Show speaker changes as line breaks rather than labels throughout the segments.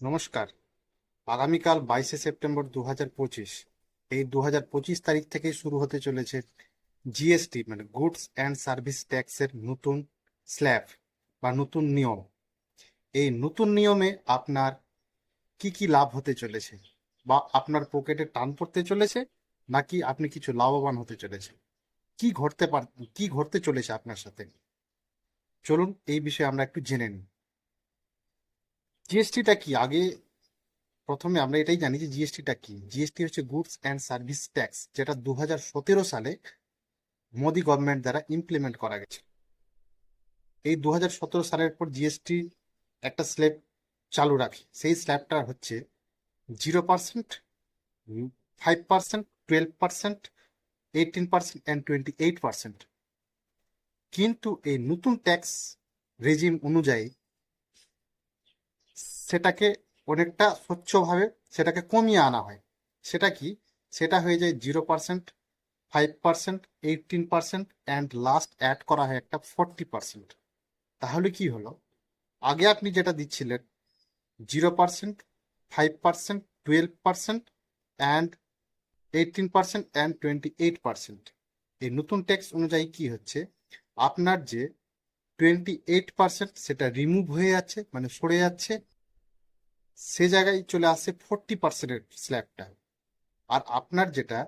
নমস্কার। আগামীকাল 22শে সেপ্টেম্বর 2025, এই 2025 তারিখ থেকেই শুরু হতে চলেছে জিএসটি মানে গুডস অ্যান্ড সার্ভিস ট্যাক্সের নতুন স্ল্যাব বা নতুন নিয়ম। এই নতুন নিয়মে আপনার কি কি লাভ হতে চলেছে, বা আপনার পকেটে টান পড়তে চলেছে, নাকি আপনি কিছু লাভবান হতে চলেছে, কি ঘটতে পার কি ঘটতে চলেছে আপনার সাথে, চলুন এই বিষয়ে আমরা একটু জেনে নিই। জিএসটিটা কি? আগে প্রথমে আমরা এটাই জানি যে জিএসটিটা কি। জিএসটি হচ্ছে গুডস অ্যান্ড সার্ভিস ট্যাক্স, যেটা 2017 সালে মোদি গভর্নমেন্ট দ্বারা ইমপ্লিমেন্ট করা গেছে। এই 2017 সালের পর জিএসটি একটা স্ল্যাব চালু রাখে। সেই স্ল্যাবটা হচ্ছে 0%, 5%, 12%, 18% অ্যান্ড 28%। কিন্তু এই নতুন ট্যাক্স রেজিম অনুযায়ী সেটাকে অনেকটা স্বচ্ছভাবে সেটাকে কমিয়ে আনা হয়। সেটা কি? সেটা হয়ে যায় 0%, 5%, 18% অ্যান্ড লাস্ট অ্যাড করা হয় একটা 40%। তাহলে কি হলো? আগে আপনি যেটা দিচ্ছিলেন 0%, 5%, 12% অ্যান্ড 18% অ্যান্ড 28%, এই নতুন ট্যাক্স অনুযায়ী কি হচ্ছে, আপনার যে 28% সেটা রিমুভ হয়ে যাচ্ছে, মানে সরে যাচ্ছে। সে জায়গায় চলে আসছে 40%-এর স্ল্যাবটা। আর আপনার যেটা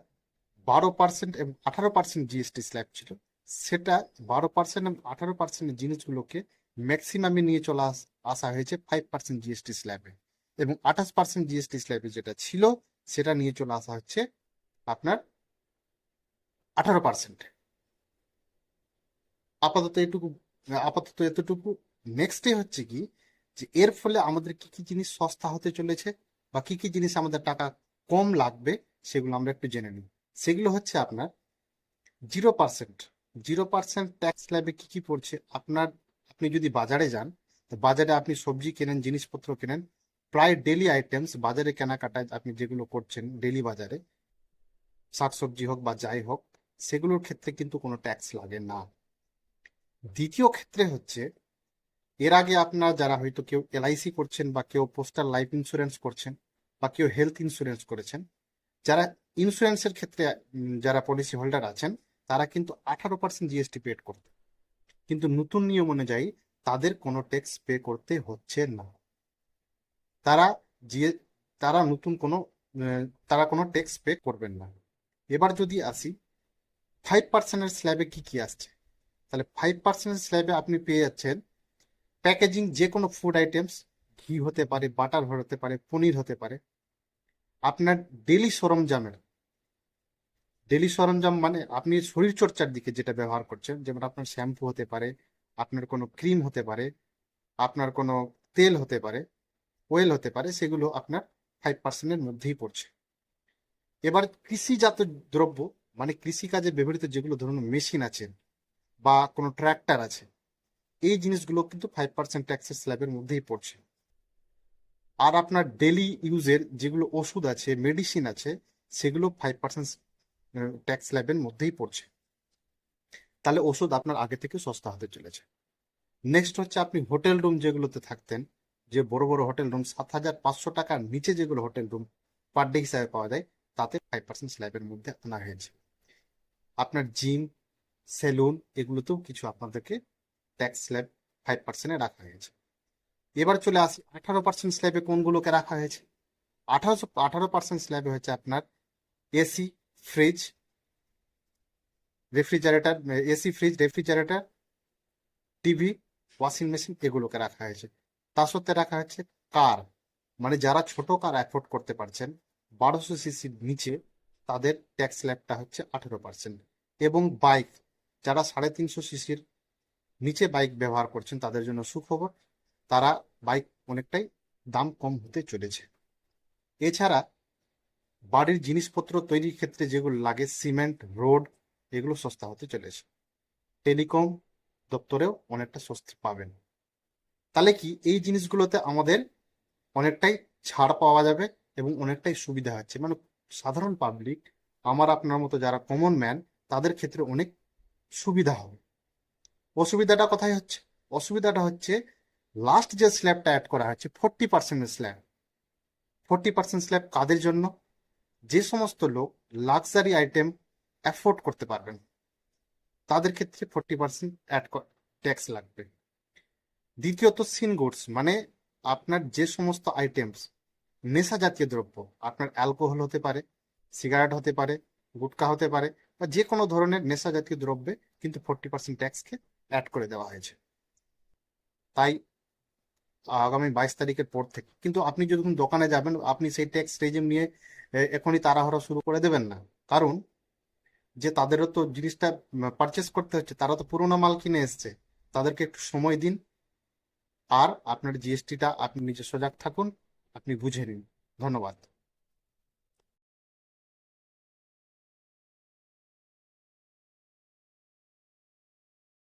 12% এবং 18% জিএসটি স্ল্যাব ছিল, সেটা 12% এবং 18%-এর জিনিসগুলোকে ম্যাক্সিমামে নিয়ে চলে আসা হয়েছে 5% জিএসটি স্ল্যাবে। এবং 28% জিএসটি স্ল্যাবে যেটা ছিল, সেটা নিয়ে চলে আসা হচ্ছে আপনার 18%। আপাতত এটুকু আপাতত এতটুকু। নেক্সটে হচ্ছে কি, যে এর ফলে আমাদের কি কি জিনিস সস্তা হতে চলেছে, বা কি কি জিনিস আমাদের টাকা কম লাগবে, সেগুলো আমরা একটু জেনে নিই। সেগুলো হচ্ছে আপনার 0%। 0% ট্যাক্স স্ল্যাবে কি কি পড়ছে আপনার? আপনি যদি বাজারে যান, তো বাজারে আপনি সবজি কেনেন, জিনিসপত্র কেনেন, প্রায় ডেলি আইটেমস বাজারে কেনাকাটায় আপনি যেগুলো করছেন ডেলি বাজারে, শাকসবজি হোক বা যাই হোক, সেগুলোর ক্ষেত্রে কিন্তু কোনো ট্যাক্স লাগে না। দ্বিতীয় ক্ষেত্রে হচ্ছে, এর আগে আপনার যারা হয়তো কেউ এলআইসি করছেন, বা কেউ পোস্টাল লাইফ ইন্স্যুরেন্স করছেন, বা কেউ হেলথ ইন্স্যুরেন্স করেছেন, যারা ইন্স্যুরেন্সের ক্ষেত্রে যারা পলিসি হোল্ডার আছেন, তারা কিন্তু 18% জিএসটি পেড করতে। কিন্তু নতুন নিয়ম অনুযায়ী তাদের কোনো ট্যাক্স পে করতে হচ্ছে না। তারা জিএ তারা নতুন কোনো তারা কোনো ট্যাক্স পে করবেন না। এবার যদি আসি 5%-এর স্ল্যাবে কি কি আসছে, তাহলে 5%-এর স্ল্যাবে আপনি পেয়ে যাচ্ছেন প্যাকেজিং যে কোনো ফুড আইটেমস, ঘি হতে পারে, বাটার হতে পারে, পনির হতে পারে, আপনার ডেলি সরঞ্জামের, ডেলি সরঞ্জাম মানে আপনি শরীরচর্চার দিকে যেটা ব্যবহার করছেন, যেমন আপনার শ্যাম্পু হতে পারে, আপনার কোনো ক্রিম হতে পারে, আপনার কোনো তেল হতে পারে, ওয়েল হতে পারে, সেগুলো আপনার 5%-এর মধ্যেই পড়ছে। এবার কৃষিজাত দ্রব্য, মানে কৃষিকাজে ব্যবহৃত যেগুলো ধরুন মেশিন আছে বা কোনো ট্র্যাক্টর আছে, এই জিনিসগুলো কিন্তু 5% ট্যাক্সের স্ল্যাবের মধ্যেই পড়ছে। আর আপনার ডেলি ইউজের যেগুলো ওষুধ আছে, মেডিসিন আছে, সেগুলো 5% ট্যাক্স স্ল্যাবের মধ্যেই পড়ছে। তাহলে ওষুধ আপনার আগে থেকে সস্তা হতে চলেছে। নেক্সট হচ্ছে, আপনি হোটেল রুম যেগুলোতে থাকতেন, যে বড় বড় হোটেল রুম 7,500 টাকার নিচে যেগুলো হোটেল রুম পার ডে হিসাবে পাওয়া যায়, তাতে 5% স্ল্যাবের মধ্যে আনা হয়েছে। আপনার জিম, সেলুন, এগুলোতেও কিছু আপনাদেরকে ট্যাক্স স্ল্যাব 5%-এ রাখা হয়েছে। এবার চলে আসি 18% স্ল্যাবে কোনগুলোকে রাখা হয়েছে। 18% স্ল্যাবে হচ্ছে আপনার AC, fridge, refrigerator, AC, fridge, refrigerator, TV, washing machine, এগুলোকে রাখা হয়েছে। তার সাথে রাখা হচ্ছে কার, মানে যারা ছোট কার অ্যাফোর্ড করতে পারছেন, 1200 সিসির নিচে, তাদের ট্যাক্স স্ল্যাবটা হচ্ছে 18%। এবং বাইক, যারা 350 সিসির নিচে বাইক ব্যবহার করছেন, তাদের জন্য সুখবর, তারা বাইক অনেকটাই দাম কম হতে চলেছে। এছাড়া বাড়ির জিনিসপত্র তৈরির ক্ষেত্রে যেগুলো লাগে, সিমেন্ট, রোড, এগুলো সস্তা হতে চলেছে। টেলিকম দপ্তরেও অনেকটা স্বস্তি পাবেন। তাহলে কি এই জিনিসগুলোতে আমাদের অনেকটাই ছাড় পাওয়া যাবে, এবং অনেকটাই সুবিধা হচ্ছে, মানে সাধারণ পাবলিক, আমার আপনার মতো যারা কমন ম্যান, তাদের ক্ষেত্রে অনেক সুবিধা হবে। অসুবিধাটা কোথায় হচ্ছে? অসুবিধাটা হচ্ছে লাস্ট যে স্ল্যাবটা অ্যাড করা হচ্ছে 40%-এর স্ল্যাব, 40% স্ল্যাব কাদের জন্য? যে সমস্ত লোক লাক্সারি আইটেম অ্যাফোর্ড করতে পারবেন, তাদের ক্ষেত্রে 40% ট্যাক্স লাগবে। দ্বিতীয়ত সিন গুডস, মানে আপনার যে সমস্ত আইটেমস নেশা জাতীয় দ্রব্য, আপনার অ্যালকোহল হতে পারে, সিগারেট হতে পারে, গুটখা হতে পারে, বা যে কোনো ধরনের নেশা জাতীয় দ্রব্যে কিন্তু 40% ট্যাক্সকে অ্যাড করে দেওয়া হয়েছে। তাই আগামী 22 তারিখের পর থেকে কিন্তু আপনি যখন দোকানে যাবেন, আপনি সেই ট্যাক্স রেজিম নিয়ে এখনই তাড়াহুড়ো শুরু করে দেবেন না। কারণ যে তাদেরও তো জিনিসটা পারচেস করতে হচ্ছে, তারা তো পুরোনো মাল কিনে এসছে, তাদেরকে একটু সময় দিন। আর আপনার জিএসটিটা আপনি নিজে সজাগ থাকুন, আপনি বুঝে নিন। ধন্যবাদ।